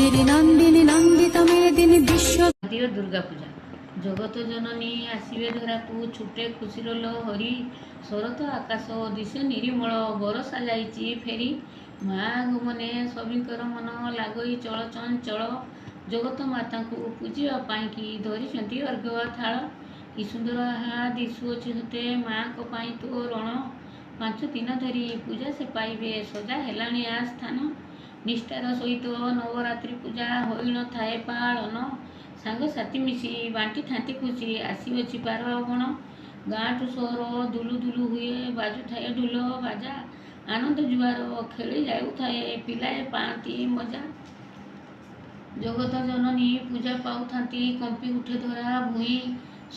गिरि नंदिनी नंदित मेदिनी विश्व दुर्गा पूजा जगत जननी आसवे धराकू छुटे खुशीर लहरी शरत आकाश दिशे निर्मल बरसा जाइछि फेरी माँ घुमने सभिंकर मन लागई चल चंचल जगत माता को पूजा पाई धरी अर्घ्य थाल कि सुंदर हा दिशुअछि सते माँ को पाई तो रण 5 दिन धरी पूजा से पाइबे सजा हेलाणी आ स्थान निष्ठार सहित नवरात्रि पूजा होई थाए पालन सांगसाथी मिसी बांटी थाती खुशी आसी पार अगण गाँ टू सहर दुलु दुलु हुए बाजु थाए ढोल बाजा आनंद जुआर खेली जाए पिलाए पाती मजा जगत जननी पूजा पाउथांती कंपी उठे धरा भूई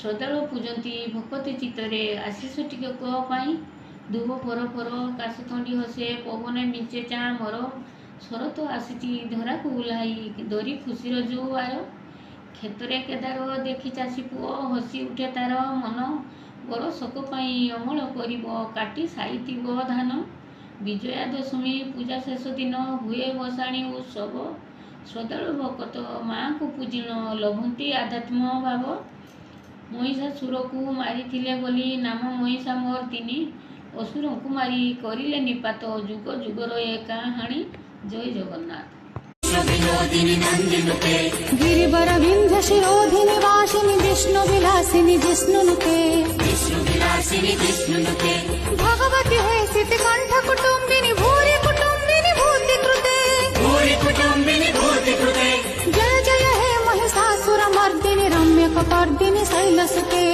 श्रद्धालु पूजती भक्ति चित्तरे आशीष टिकक पाई धूप फर फर काश थंडी हसे पवन मिंचे चाँ मर शरत आसी धरा को बुलाई धरी खुशीर जुआर क्षेत्रे केदार देखी चाषी पुओ हसी उठे तार मन बड़ शोक पाई अमल करिब काटी साइतिब धान विजया दशमी पूजा शेष दिन हुए बसाणी उत्सव श्रद्धालु भक्त माँ को पूजिण लभंती आध्यात्म भाव महिषासुर को मारी बोली नाम महिषा मर्दिनी असुर को मारी करिले निपात जुग जुगर ए कहानी जय जगन्नाथ गिरिवर विंध्य शिरोधिनि वासिनि विष्णु विलासिनि जिष्णुनुते भगवती हे सिति कंठ कुटुंबिनि भूरि कुटुंबिनि भूति कृते जय जय हे महिषासुर मर्दिनि रम्य कपर्दिनि शैलसुते